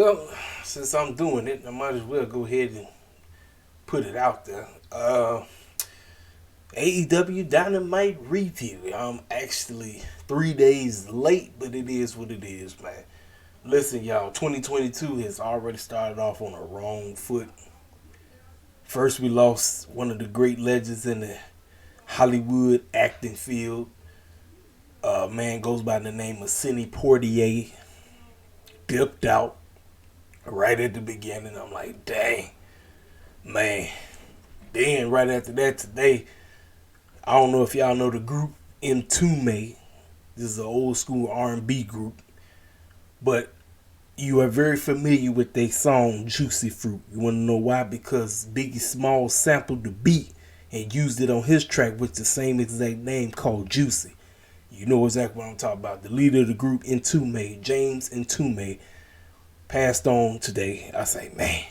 Well, since I'm doing it, I might as well go ahead and put it out there. AEW Dynamite Review. I'm actually 3 days late, but it is what it is, man. Listen, y'all, 2022 has already started off on a wrong foot. First, we lost one of the great legends in the Hollywood acting field. Man goes by the name of Sidney Poitier. Dipped out right at the beginning. I'm like, dang, man. Then right after that today, I don't know if y'all know the group Entombed. This is an old school R&B group, but you are very familiar with their song Juicy Fruit. You want to know why? Because Biggie Smalls sampled the beat and used it on his track with the same exact name called Juicy. You know exactly what I'm talking about. The leader of the group Entombed, James Entombed, passed on today. I say, man,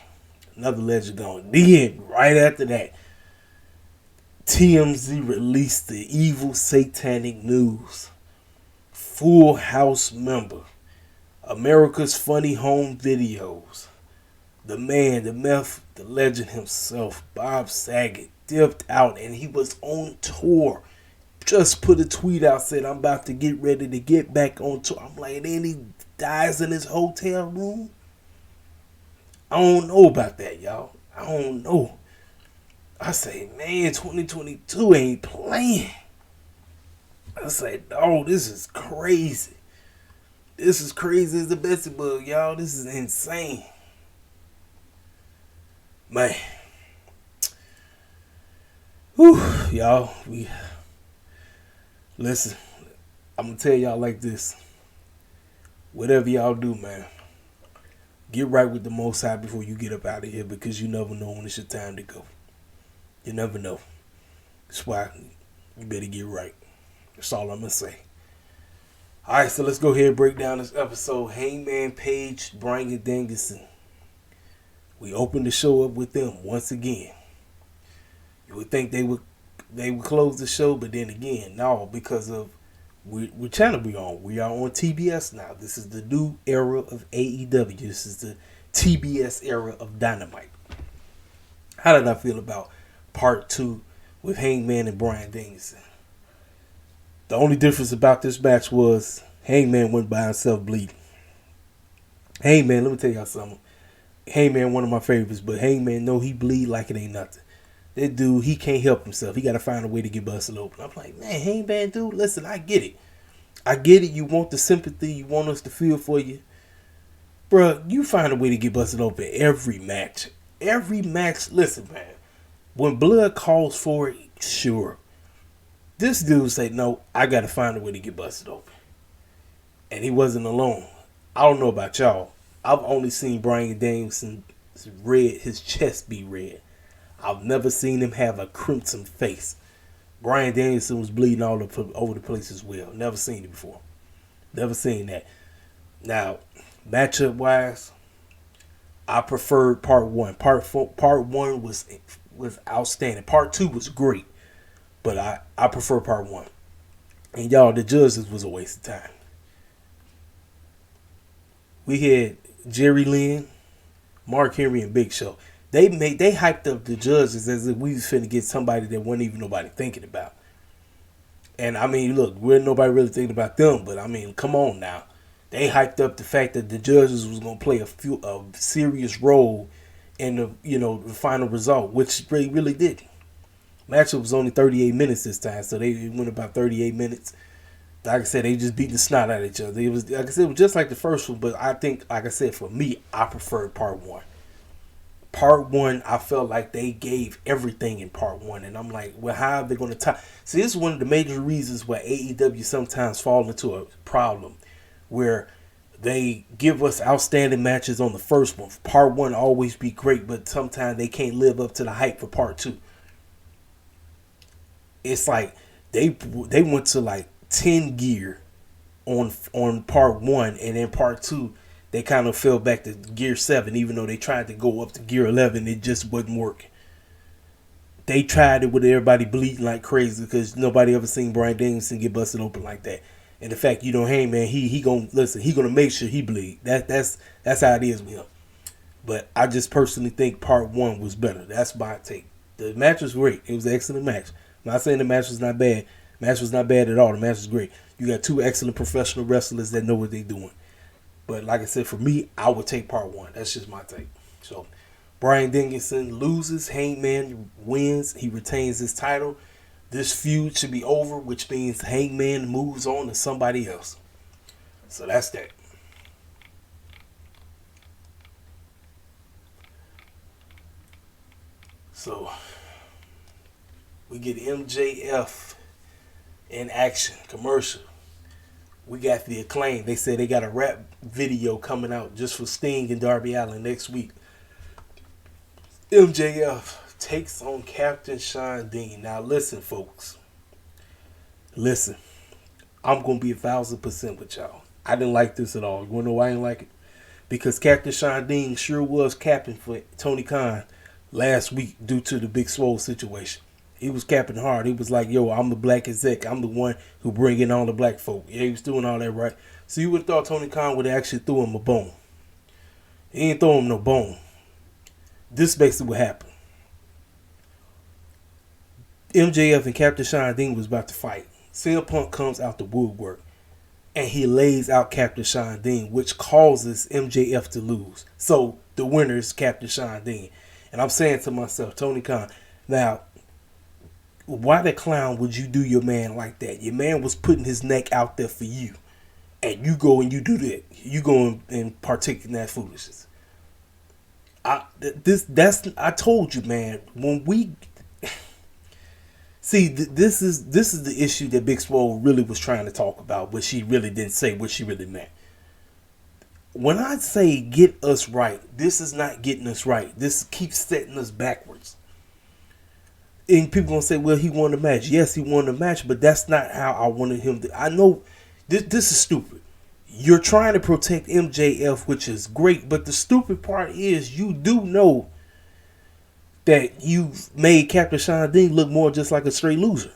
another legend gone. Then, right after that, TMZ released the evil satanic news. Full House member, America's Funny Home Videos, the man, the myth, the legend himself, Bob Saget, dipped out and he was on tour. Just put a tweet out, said, I'm about to get ready to get back on tour. I'm like, then he dies in his hotel room? I don't know about that, y'all. I don't know. I say, man, 2022 ain't playing. I say, oh, this is crazy. This is crazy as the Betsy Bug, y'all. This is insane. Man. Whew, y'all. Listen, I'm going to tell y'all like this. Whatever y'all do, man, get right with the Most High before you get up out of here, because you never know when it's your time to go. You never know. That's why you better get right. That's all I'm going to say. Alright, so let's go ahead and break down this episode. Hangman Page, Bryan Danielson. We opened the show up with them once again. You would think they would close the show, but then again, no, because of what channel we on. We are on TBS now. This is the new era of AEW. This is the TBS era of Dynamite. How did I feel about part 2 with Hangman and Bryan Danielson? The only difference about this match was Hangman went by himself bleeding. Hangman, let me tell y'all something. Hangman, one of my favorites, but Hangman, no, he bleed like it ain't nothing. That dude, he can't help himself. He got to find a way to get busted open. I'm like, man, Hangman, dude, listen, I get it. I get it. You want the sympathy. You want us to feel for you. Bruh, you find a way to get busted open every match. Every match, listen, man. When blood calls for it, sure. This dude said, no, I got to find a way to get busted open. And he wasn't alone. I don't know about y'all. I've only seen Bryan Danielson his chest be red. I've never seen him have a crimson face. Bryan Danielson was bleeding all over the place as well. Never seen it before. Never seen that. Now, matchup wise, I preferred part 1. Part 1 was outstanding. Part 2 was great. But I prefer part 1. And y'all, the judges was a waste of time. We had Jerry Lynn, Mark Henry, and Big Show. They hyped up the judges as if we was finna get somebody that wasn't even nobody thinking about. And I mean, look, we're nobody really thinking about them, but I mean, come on now. They hyped up the fact that the judges was gonna play a serious role in the final result, which they really didn't. Matchup was only 38 minutes this time, so they went about 38 minutes. Like I said, they just beat the snot out of each other. It was, like I said, it was just like the first one, but I think, like I said, for me, I preferred part 1. Part 1, I felt like they gave everything in part 1, and I'm like, well, how are they going to tie? See, this is one of the major reasons why AEW sometimes fall into a problem, where they give us outstanding matches on the first one. Part 1 always be great, but sometimes they can't live up to the hype for part 2. It's like they went to like 10 gear on part 1, and then part 2 they kind of fell back to gear 7, even though they tried to go up to gear 11. It just wasn't working. They tried it with everybody bleeding like crazy, because nobody ever seen Bryan Danielson get busted open like that. And the fact Hangman, he gonna listen. He gonna make sure he bleed. That's how it is with him. But I just personally think part one was better. That's my take. The match was great. It was an excellent match. I'm not saying the match was not bad. The match was not bad at all. The match was great. You got two excellent professional wrestlers that know what they're doing. But like I said, for me, I would take part one. That's just my take. So, Bryan Danielson loses. Hangman wins. He retains his title. This feud should be over, which means Hangman moves on to somebody else. So that's that. So we get MJF in action, commercial. We got the Acclaim. They said they got a rap video coming out just for Sting and Darby Allin next week. MJF takes on Captain Sean Dean. Now listen, folks. Listen. I'm going to be 1,000% with y'all. I didn't like this at all. You want to know why I didn't like it? Because Captain Sean Dean sure was capping for Tony Khan last week due to the Big Swole situation. He was capping hard. He was like, yo, I'm the black exec. I'm the one who bring in all the black folk. Yeah, he was doing all that right. So you would have thought Tony Khan would have actually threw him a bone. He ain't throw him no bone. This is basically what happened. MJF and Captain Sean Dean was about to fight. CM Punk comes out the woodwork and he lays out Captain Sean Dean, which causes MJF to lose. So the winner is Captain Sean Dean. And I'm saying to myself, Tony Khan, now, why the clown would you do your man like that? Your man was putting his neck out there for you. And you go and you do that. You go and partake in that foolishness. I told you, man, when we see this is the issue that Big Swole really was trying to talk about, but she really didn't say what she really meant. When I say get us right, this is not getting us right. This keeps setting us backwards. And people gonna say, well, he won the match. Yes, he won the match, but that's not how I wanted him to. I know this is stupid. You're trying to protect MJF, which is great, but the stupid part is you do know that you've made Captain Sean Dean look more just like a straight loser.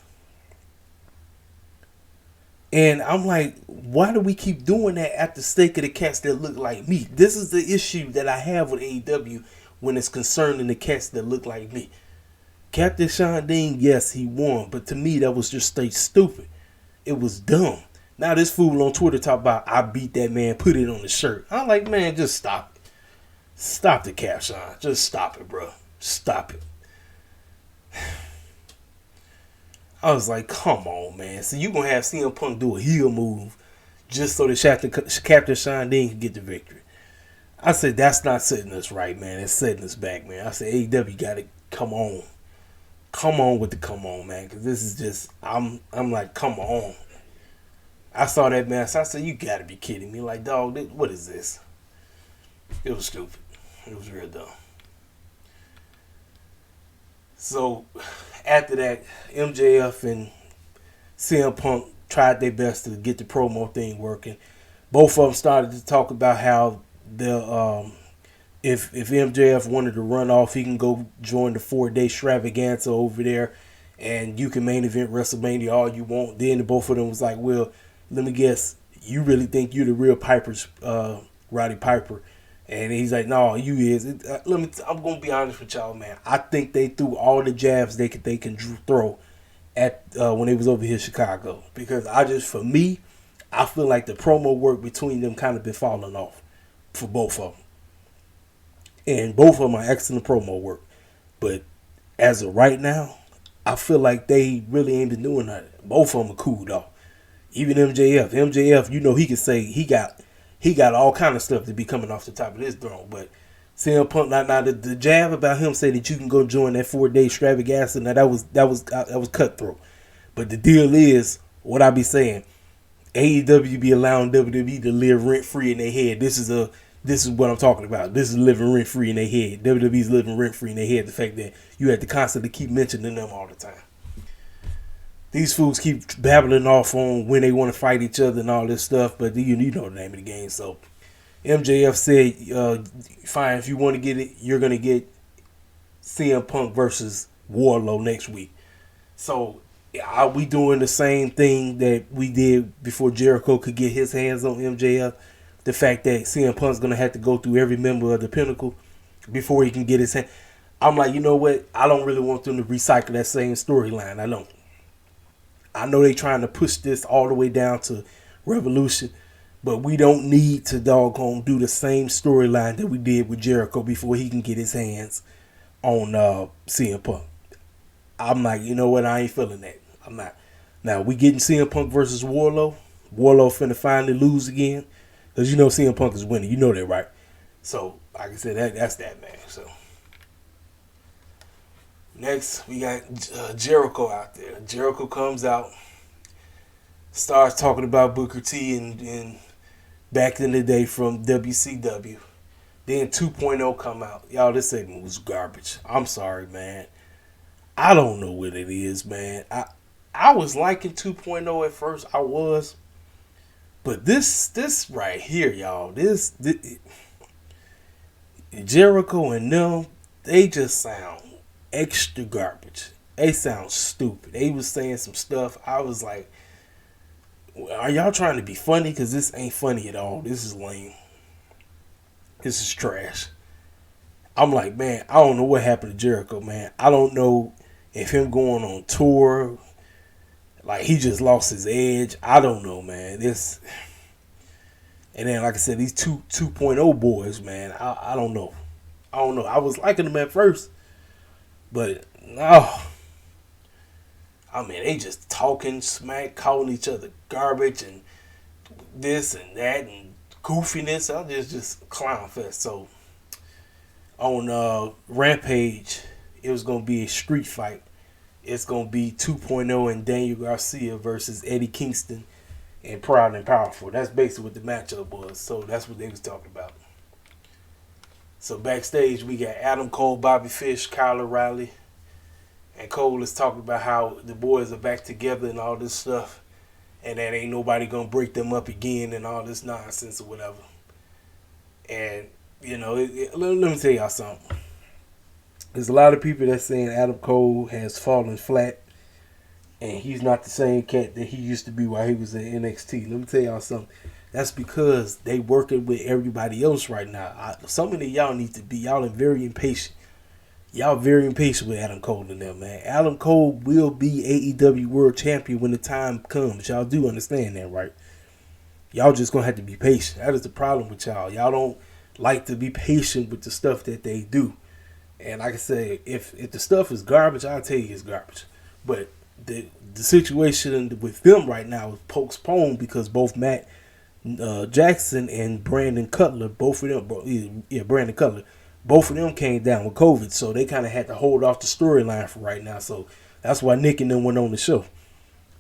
And I'm like, why do we keep doing that at the stake of the cats that look like me? This is the issue that I have with AEW when it's concerning the cats that look like me. Captain Sean Dean, yes, he won, but to me that was just straight stupid. It was dumb. Now this fool on Twitter talk about I beat that man, put it on the shirt. I'm like, man, just stop it. Stop the Cap Sean. Just stop it, bro. Stop it. I was like, come on, man. So you gonna have CM Punk do a heel move just so that Captain Sean Dean can get the victory. I said, that's not setting us right, man. It's setting us back, man. I said, AEW got to come on. Come on with the come on, man. Because this is just, I'm like, come on. I saw that match. I said, you got to be kidding me. Like, dog, what is this? It was stupid. It was real dumb. So, after that, MJF and CM Punk tried their best to get the promo thing working. Both of them started to talk about how if MJF wanted to run off, he can go join the 4-day extravaganza over there, and you can main event WrestleMania all you want. Then both of them was like, well, let me guess, you really think you're the real Piper's Roddy Piper? And he's like, no, you is. I'm gonna be honest with y'all, man. I think they threw all the jabs they can throw at when they was over here in Chicago, because for me, I feel like the promo work between them kind of been falling off for both of them. And both of them are excellent promo work. But as of right now, I feel like they really ain't been doing that. Both of them are cool, though. Even MJF, you know, he can say he got all kind of stuff to be coming off the top of his throne. But CM Punk, now the jab about him saying that you can go join that 4-day extravaganza, now that was cutthroat. But the deal is, what I be saying, AEW be allowing WWE to live rent free in their head. This is what I'm talking about. This is living rent free in their head. WWE's living rent free in their head. The fact that you have to constantly keep mentioning them all the time. These fools keep babbling off on when they want to fight each other and all this stuff, but you know the name of the game. So MJF said, fine, if you want to get it, you're going to get CM Punk versus Wardlow next week. So Are we doing the same thing that we did before Jericho could get his hands on MJF? The fact that CM Punk's gonna have to go through every member of the Pinnacle before he can get his hand. I'm like, you know what? I don't really want them to recycle that same storyline. I don't. I know they trying to push this all the way down to Revolution, but we don't need to doggone do the same storyline that we did with Jericho before he can get his hands on CM Punk. I'm like, you know what? I ain't feeling that. I'm not. Now, we getting CM Punk versus Warlow. Warlow finna finally lose again. Because you know CM Punk is winning. You know that, right? So, like I said, that's that, man. So, next, we got Jericho out there. Jericho comes out, starts talking about Booker T and back in the day from WCW. Then 2.0 come out. Y'all, this segment was garbage. I'm sorry, man. I don't know what it is, man. I was liking 2.0 at first. I was. But this right here, y'all, this Jericho and them, they just sound extra garbage. They sound stupid. They was saying some stuff. I was like, are y'all trying to be funny? Because this ain't funny at all. This is lame. This is trash. I'm like, man, I don't know what happened to Jericho, man. I don't know if him going on tour, like he just lost his edge. I don't know, man. This, and then like I said, these 2.0 boys, man. I don't know. I don't know. I was liking them at first, but no. I mean, they just talking smack, calling each other garbage and this and that and goofiness. Just clown fest. So on Rampage, it was gonna be a street fight. It's gonna be 2.0 and Daniel Garcia versus Eddie Kingston and Proud and Powerful. That's basically what the matchup was. So that's what they was talking about. So backstage, we got Adam Cole, Bobby Fish, Kyle O'Reilly, and Cole is talking about how the boys are back together and all this stuff, and that ain't nobody gonna break them up again and all this nonsense or whatever. And you know, let me tell y'all something. There's a lot of people that's saying Adam Cole has fallen flat and he's not the same cat that he used to be while he was at NXT. Let me tell y'all something. That's because they working with everybody else right now. Some of y'all need to be, y'all are very impatient. Y'all very impatient with Adam Cole and them, man. Adam Cole will be AEW World Champion when the time comes. Y'all do understand that, right? Y'all just gonna have to be patient. That is the problem with y'all. Y'all don't like to be patient with the stuff that they do. And like I said, if the stuff is garbage, I'll tell you it's garbage. But the situation with them right now is postponed because both Matt Jackson and Brandon Cutler, both of them, Brandon Cutler, both of them came down with COVID, so they kind of had to hold off the storyline for right now. So that's why Nick and them went on the show.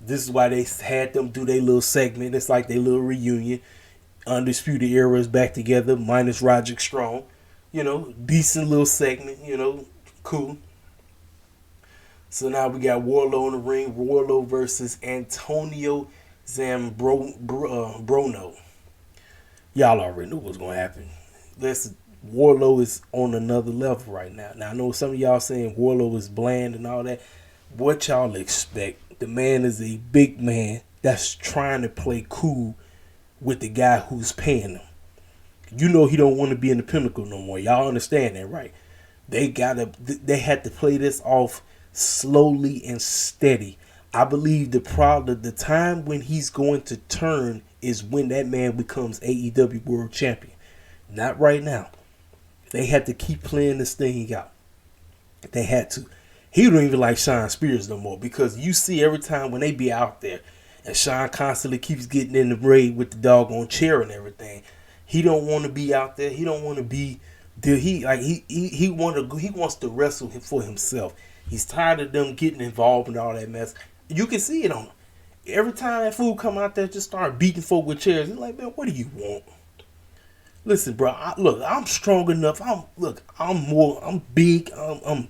This is why they had them do their little segment. It's like their little reunion. Undisputed Era is back together, minus Roderick Strong. You know, decent little segment, you know, cool. So now we got Warlow in the ring. Warlow versus Antonio Zambrono. Y'all already knew what was going to happen. Listen, Warlow is on another level right now. Now, I know some of y'all saying Warlow is bland and all that. What y'all expect? The man is a big man that's trying to play cool with the guy who's paying him. You know he don't want to be in the Pinnacle no more. Y'all understand that, right? They had to play this off slowly and steady. I believe the time when he's going to turn is when that man becomes AEW World Champion. Not right now. They had to keep playing this thing out. They had to. He don't even like Sean Spears no more because you see every time when they be out there and Sean constantly keeps getting in the raid with the doggone chair and everything. He don't want to be out there. He don't want to be. He wants to wrestle for himself. He's tired of them getting involved in all that mess. You can see it on him. Every time that fool come out there, just start beating folk with chairs. He's like, man, what do you want? Listen, bro. I'm strong enough. I'm big. I'm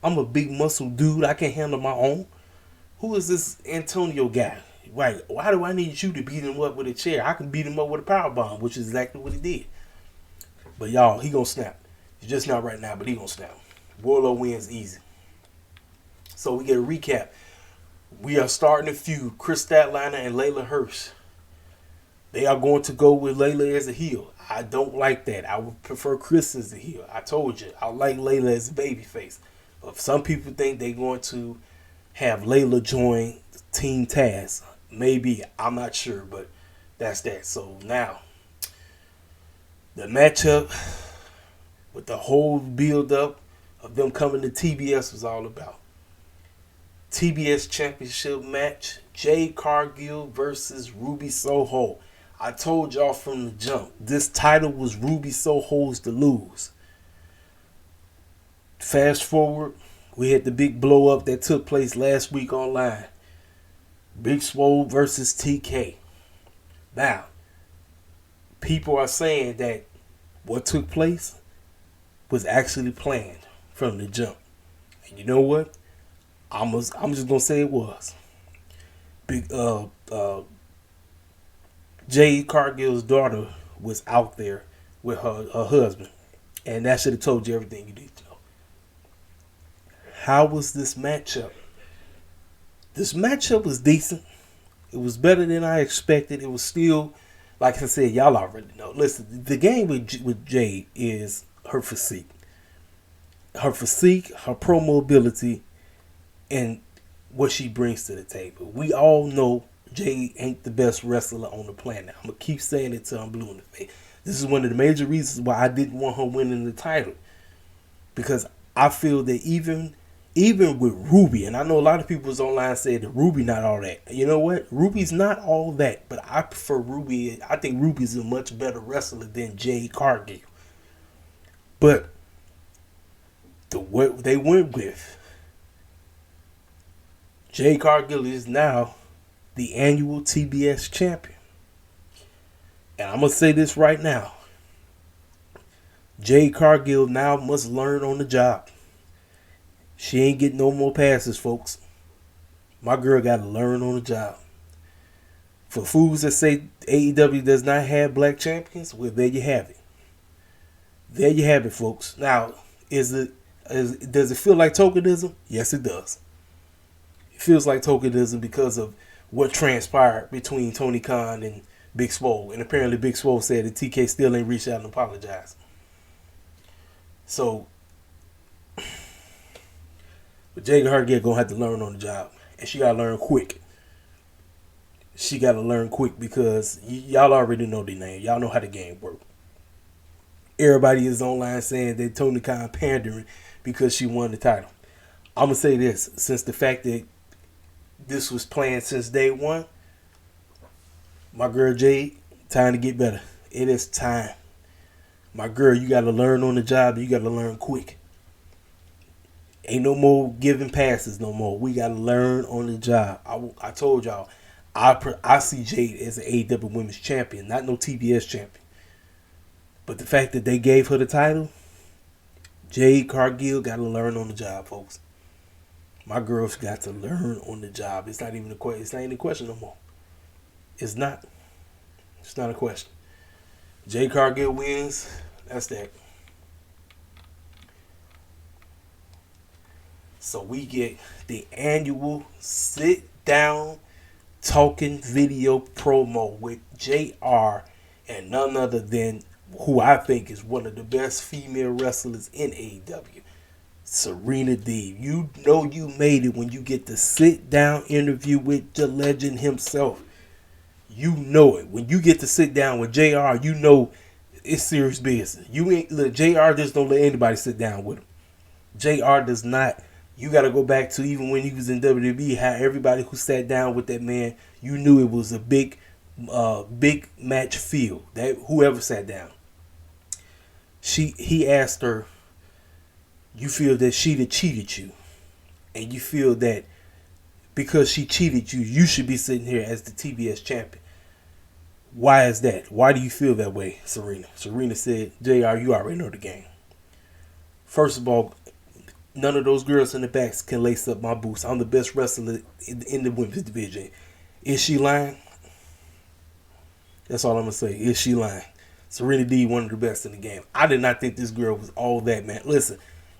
a big muscle dude. I can handle my own. Who is this Antonio guy? Right, why do I need you to beat him up with a chair? I can beat him up with a power bomb, which is exactly what he did. But y'all, he gonna snap. He's just not right now, but he gonna snap. Warlow wins easy. So we get a recap. We are starting a feud. Chris Statlander and Layla Hirsch. They are going to go with Layla as a heel. I don't like that. I would prefer Chris as a heel. I told you, I like Layla as a babyface. But some people think they're going to have Layla join Team Taz. Maybe. I'm not sure, but that's that. So now, the matchup with the whole build up of them coming to TBS was all about. TBS Championship match, Jade Cargill versus Ruby Soho. I told y'all from the jump, this title was Ruby Soho's to lose. Fast forward, we had the big blow up that took place last week online. Big Swole versus TK. Now, people are saying that what took place was actually planned from the jump. And you know what? I'm just gonna say it was. Big Jade Cargill's daughter was out there with her husband. And that should have told you everything you need to know. How was this matchup? This matchup was decent. It was better than I expected. It was still, like I said, y'all already know. Listen, the game with Jade is her physique. Her physique, her promo ability, and what she brings to the table. We all know Jade ain't the best wrestler on the planet. I'm going to keep saying it till I'm blue in the face. This is one of the major reasons why I didn't want her winning the title. Because I feel that even with Ruby, and I know a lot of people was online saying that Ruby not all that. You know what? Ruby's not all that. But I prefer Ruby. I think Ruby's a much better wrestler than Jade Cargill. But what they went with, Jade Cargill is now the annual TBS champion. And I'm going to say this right now. Jade Cargill now must learn on the job. She ain't getting no more passes, folks. My girl got to learn on the job. For fools that say AEW does not have black champions, well, there you have it. There you have it, folks. Now, does it feel like tokenism? Yes, it does. It feels like tokenism because of what transpired between Tony Khan and Big Swole. And apparently Big Swole said that TK still ain't reached out and apologized. So, but Jade Cargill gonna have to learn on the job. And she gotta learn quick. She gotta learn quick because y'all already know the name. Y'all know how the game works. Everybody is online saying that Tony Khan pandering because she won the title. I'm gonna say this, since the fact that this was planned since day one, my girl Jade, time to get better. It is time. My girl, you got to learn on the job. You got to learn quick. Ain't no more giving passes no more. We got to learn on the job. I told y'all, I see Jade as an AEW Women's Champion, not no TBS Champion. But the fact that they gave her the title, Jade Cargill got to learn on the job, folks. My girl's got to learn on the job. It's not even a question. It's not even a question no more. It's not. It's not a question. Jade Cargill wins. That's that. So we get the annual Sit Down Talking Video promo with JR and none other than who I think is one of the best female wrestlers in AEW. Serena Deeb. You know you made it when you get the sit down interview with the legend himself. You know it. When you get to sit down with JR, you know it's serious business. You ain't look, JR just don't let anybody sit down with him. JR does not. You got to go back to even when he was in WWE, how everybody who sat down with that man, you knew it was a big match feel. That whoever sat down. He asked her, you feel that she'd cheated you, and you feel that because she cheated you, you should be sitting here as the TBS champion. Why is that? Why do you feel that way, Serena? Serena said, JR, you already know the game. First of all, none of those girls in the backs can lace up my boots. I'm the best wrestler in the women's division. Is she lying? That's all I'm going to say. Is she lying? Serena Deeb, one of the best in the game. I did not think this girl was all that, man. Listen,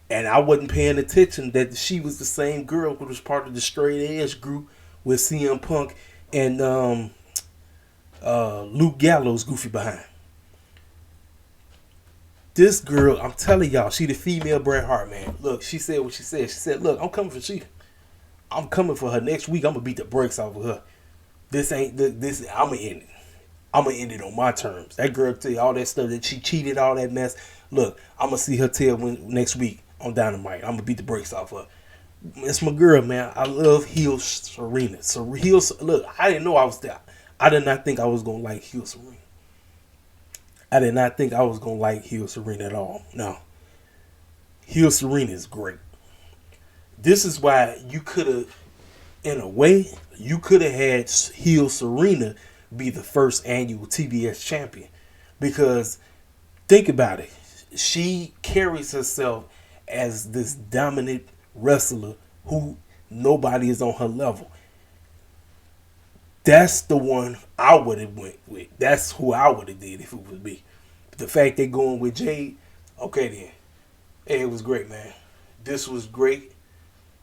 and I wasn't paying attention that she was the same girl who was part of the Straight Edge group with CM Punk and Luke Gallows goofy behind. This girl, I'm telling y'all, she the female Bret Hart, man. Look, she said what she said. She said, look, I'm coming for Cheetah. I'm coming for her next week. I'm going to beat the brakes off of her. This ain't, this, I'm going to end it. I'm going to end it on my terms. That girl tell you all that stuff that she cheated, all that mess. Look, I'm going to see her tail next week on Dynamite. I'm going to beat the brakes off her. It's my girl, man. I love heel Serena. So look, I didn't know I was there. I did not think I was going to like heel Serena. I did not think I was going to like heel Serena at all. No. heel Serena is great. This is why you could have, in a way, you could have had heel Serena be the first annual TBS champion. Because, think about it. She carries herself as this dominant wrestler who nobody is on her level. That's the one I would have went with. That's who I would have did if it was me. The fact they going with Jade, okay then. Hey, it was great, man. This was great.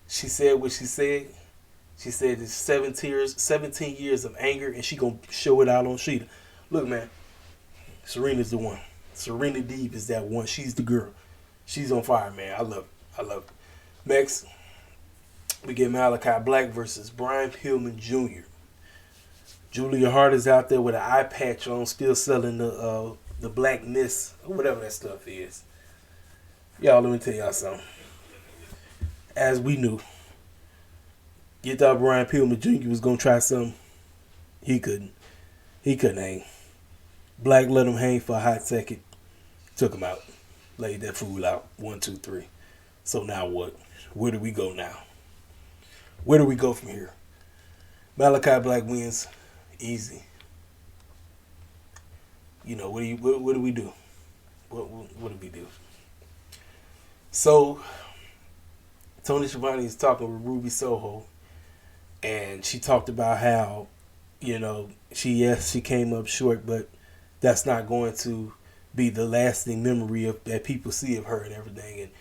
She said what she said. She said it's 17 years of anger, and she gonna show it out on Sheeta. Look, man, Serena's the one. Serena Deeb is that one. She's the girl. She's on fire, man. I love it. I love it. Next, we get Malachi Black versus Brian Pillman Jr. Julia Hart is out there with an eye patch on, still selling the black mist, or whatever that stuff is. Y'all, let me tell y'all something. As we knew, you thought Brian Pillman Jr. was going to try something. He couldn't. He couldn't hang. Black let him hang for a hot second. Took him out. Laid that fool out. 1, 2, 3. So now what? Where do we go now? Where do we go from here? Malachi Black wins. Easy. You know, what do we do? What do we do? So, Tony Schiavone is talking with Ruby Soho, and she talked about how, you know, she came up short, but that's not going to be the lasting memory of that people see of her and everything. And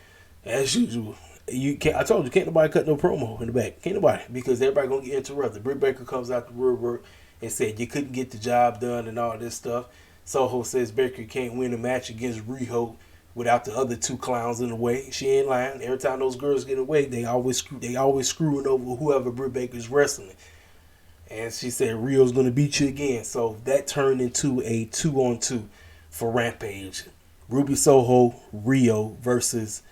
as usual, I told you, can't nobody cut no promo in the back. Can't nobody, because everybody gonna get interrupted. Britt Baker comes out the woodwork and said you couldn't get the job done and all this stuff. Soho says Baker can't win a match against Riho without the other two clowns in the way. She ain't lying. Every time those girls get away, they always screwing over whoever Britt Baker's wrestling. And she said Rio's gonna beat you again. So that turned into a 2-on-2 for Rampage. Ruby Soho, Rio versus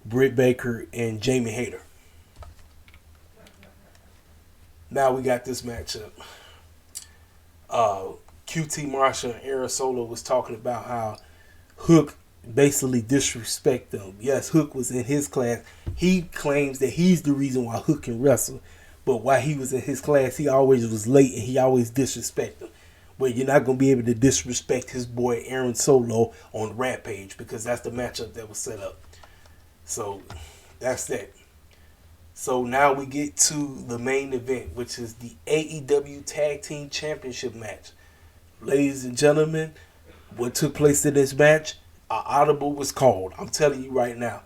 Britt Baker and Jamie Hayter. Now we got this matchup. QT Marshall and Era Solo was talking about how Hook basically disrespect them. Yes, Hook was in his class. He claims that he's the reason why Hook can wrestle. But while he was in his class, he always was late and he always disrespected them. But you're not going to be able to disrespect his boy Aaron Solo on Rampage, because that's the matchup that was set up. So that's that. So now we get to the main event, which is the AEW Tag Team Championship match. Ladies and gentlemen, what took place in this match, an audible was called. I'm telling you right now.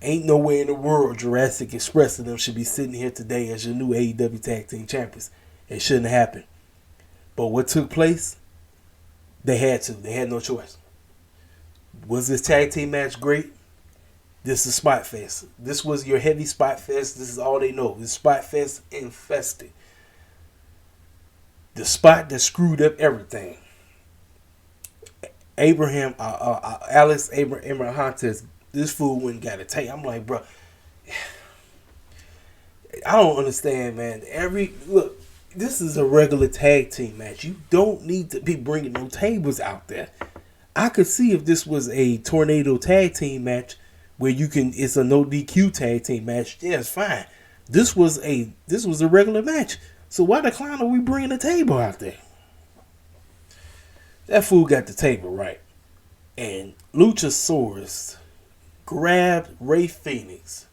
Ain't nowhere in the world Jurassic Express and them should be sitting here today as your new AEW Tag Team Champions. It shouldn't have happened. But what took place, they had to. They had no choice. Was this tag team match great? This is Spot Fest. This was your heavy Spot Fest. This is all they know. This Spot Fest infested. The spot that screwed up everything. Alex Abraham Hontes, this fool went and got a tape. I'm like, bro, I don't understand, man. Look, this is a regular tag team match. You don't need to be bringing no tables out there. I could see if this was a tornado tag team match where it's a no DQ tag team match. Yeah, it's fine. This was a regular match. So why the clown are we bringing a table out there? That fool got the table right. And Luchasaurus grabbed Rey Fenix,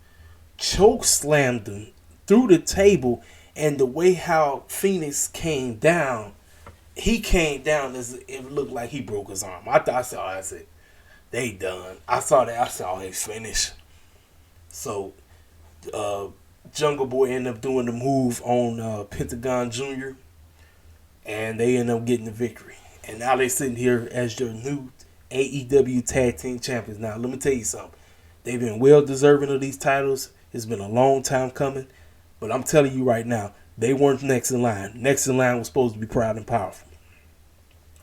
choke slammed him through the table, and the way how Phoenix came down, he came down as if it looked like he broke his arm. I said, they done. I saw that. I said, oh, they finished. So, Jungle Boy ended up doing the move on Pentagon Jr. and they ended up getting the victory. And now they're sitting here as your new AEW Tag Team Champions. Now, let me tell you something. They've been well deserving of these titles. It's been a long time coming. But I'm telling you right now, they weren't next in line. Next in line was supposed to be Proud and Powerful.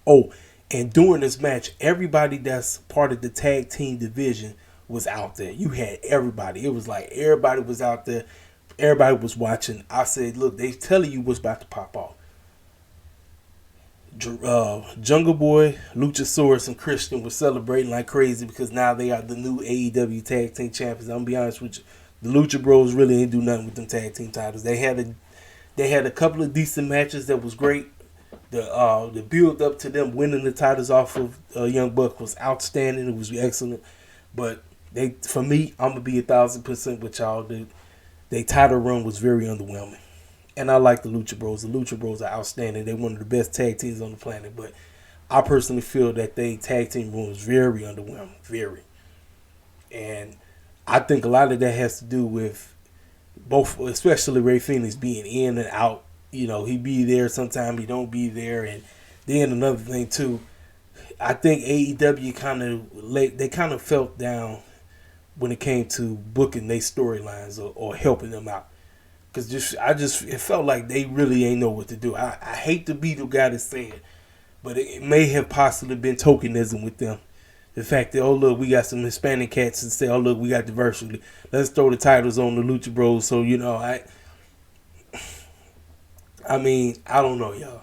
Oh, and during this match, everybody that's part of the tag team division was out there. You had everybody. It was like everybody was out there. Everybody was watching. I said, look, they telling you what's about to pop off. Jungle Boy, Luchasaurus, and Christian were celebrating like crazy because now they are the new AEW Tag Team Champions. I'm gonna be honest with you, the Lucha Bros really ain't do nothing with them tag team titles. They had a couple of decent matches that was great. The build up to them winning the titles off of Young Buck was outstanding. It was excellent, but for me, I'm gonna be 1,000% with y'all. They title run was very underwhelming. And I like the Lucha Bros. The Lucha Bros are outstanding. They're one of the best tag teams on the planet. But I personally feel that they tag team run was very underwhelming. Very. And I think a lot of that has to do with both, especially Ray Phoenix being in and out. You know, he be there sometime, he don't be there. And then another thing, too, I think AEW kind of felt down when it came to booking their storylines or helping them out. Because it felt like they really ain't know what to do. I hate to be the guy to say it, but it may have possibly been tokenism with them. The fact that, oh, look, we got some Hispanic cats and say, oh, look, we got diversity. Let's throw the titles on the Lucha Bros. So, you know, I mean, I don't know, y'all.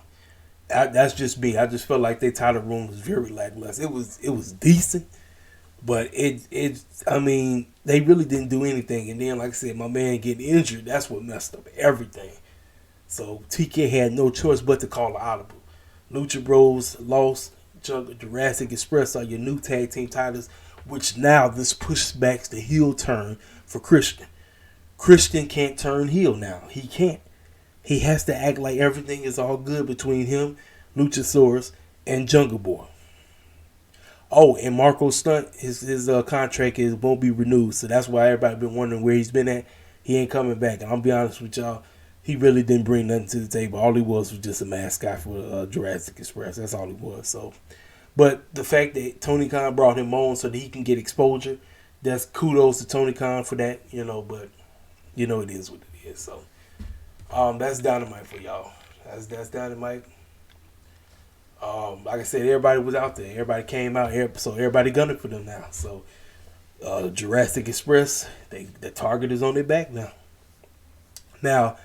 That's just me. I just felt like their title room was very lackluster. It was decent. But I mean, they really didn't do anything. And then, like I said, my man getting injured, that's what messed up everything. So TK had no choice but to call an audible. Lucha Bros lost. Jurassic Express are your new tag team titles, which now this pushes back the heel turn for Christian. Christian can't turn heel now. He can't. He has to act like everything is all good between him, Luchasaurus, and Jungle Boy. Oh, and Marco Stunt, his contract won't be renewed, so that's why everybody been wondering where he's been at. He ain't coming back, and I'll be honest with y'all, he really didn't bring nothing to the table. All he was just a mascot for Jurassic Express. That's all he was. So, but the fact that Tony Khan brought him on so that he can get exposure, that's kudos to Tony Khan for that, you know. But you know it is what it is. So, that's Dynamite for y'all. That's Dynamite. Like I said, everybody was out there. Everybody came out here, so everybody gunning for them now. So, Jurassic Express, the target is on their back now. Now,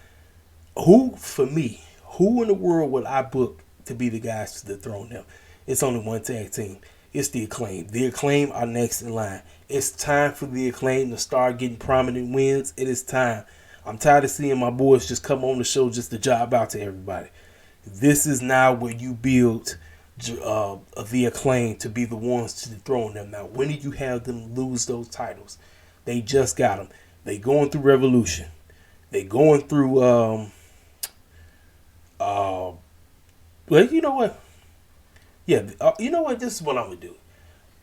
who in the world would I book to be the guys to dethrone them? It's only one tag team. It's the Acclaim. The Acclaim are next in line. It's time for the Acclaim to start getting prominent wins. It is time. I'm tired of seeing my boys just come on the show just to job out to everybody. This is now where you build the Acclaim to be the ones to dethrone them. Now, when did you have them lose those titles? They just got them. They going through Revolution. They going through, well, you know what? Yeah, you know what? This is what I'm going to do.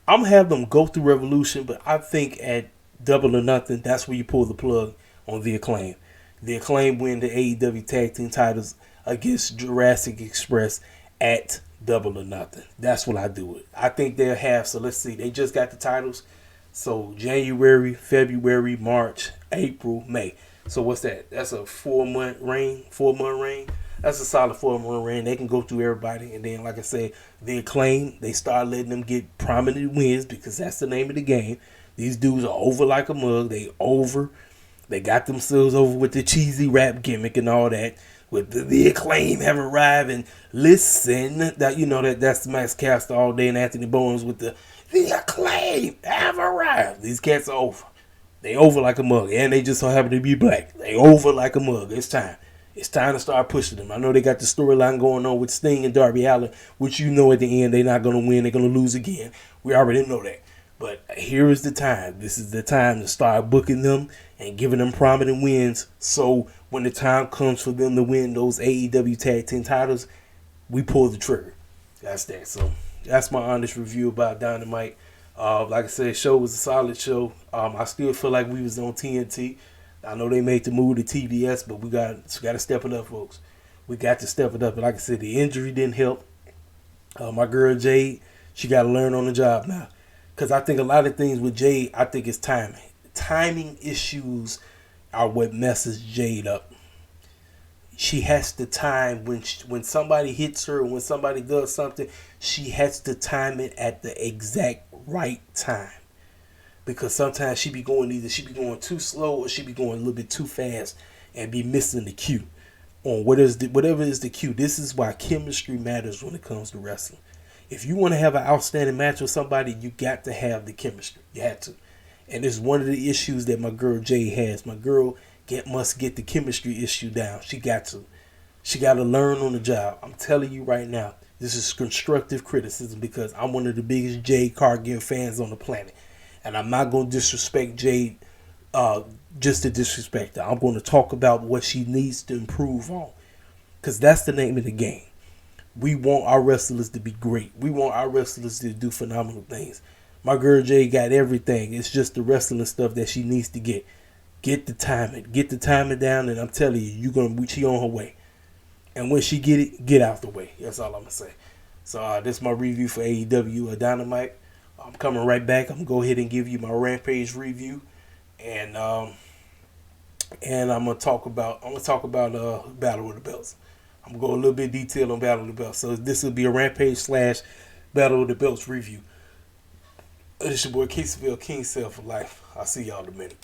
I'm going to have them go through Revolution, but I think at Double or Nothing, that's where you pull the plug on the Acclaim. The Acclaim win the AEW Tag Team titles against Jurassic Express at Double or Nothing. That's what I do it. I think they'll have, so let's see, they just got the titles. So January, February, March, April, May. So what's that? That's a 4-month reign. That's a solid 4-month reign. They can go through everybody. And then, like I said, the Acclaim, they start letting them get prominent wins because that's the name of the game. These dudes are over like a mug. They got themselves over with the cheesy rap gimmick and all that. With the Acclaim have arrived, and listen, that you know that's Max Caster all day and Anthony Bowens with the Acclaim have arrived. These cats are over. They over like a mug, and they just so happen to be black. They over like a mug. It's time. It's time to start pushing them. I know they got the storyline going on with Sting and Darby Allin, which you know at the end they're not going to win. They're going to lose again. We already know that. But here is the time. This is the time to start booking them and giving them prominent wins. So when the time comes for them to win those AEW Tag Team titles, we pull the trigger. That's that. So that's my honest review about Dynamite. Like I said, the show was a solid show. I still feel like we was on TNT. I know they made the move to TBS, but we got to step it up, folks. We got to step it up. And like I said, the injury didn't help. My girl Jade, she got to learn on the job now. Because I think a lot of things with Jade, I think it's timing. Timing issues are what messes Jade up. She has to time when somebody hits her, when somebody does something, she has to time it at the exact right time. Because sometimes she be going too slow or she be going a little bit too fast and be missing the cue on whatever is the cue. This is why chemistry matters when it comes to wrestling. If you want to have an outstanding match with somebody, you got to have the chemistry. You have to. And it's one of the issues that my girl Jay has. My girl must get the chemistry issue down. She got to. She got to learn on the job. I'm telling you right now, this is constructive criticism because I'm one of the biggest Jade Cargill fans on the planet. And I'm not going to disrespect Jade just to disrespect her. I'm going to talk about what she needs to improve on. Because that's the name of the game. We want our wrestlers to be great. We want our wrestlers to do phenomenal things. My girl Jade got everything. It's just the wrestling stuff that she needs to get. Get the timing. Get the timing down, and I'm telling you, she on her way. And when she get it, get out the way. That's all I'm going to say. So this is my review for AEW Dynamite. I'm coming right back. I'm going to go ahead and give you my Rampage review. And I'm going to talk about Battle of the Belts. I'm going to go a little bit detailed on Battle of the Belts. So this will be a Rampage / Battle of the Belts review. It's your boy Caseyville, King Self for life. I'll see y'all in a minute.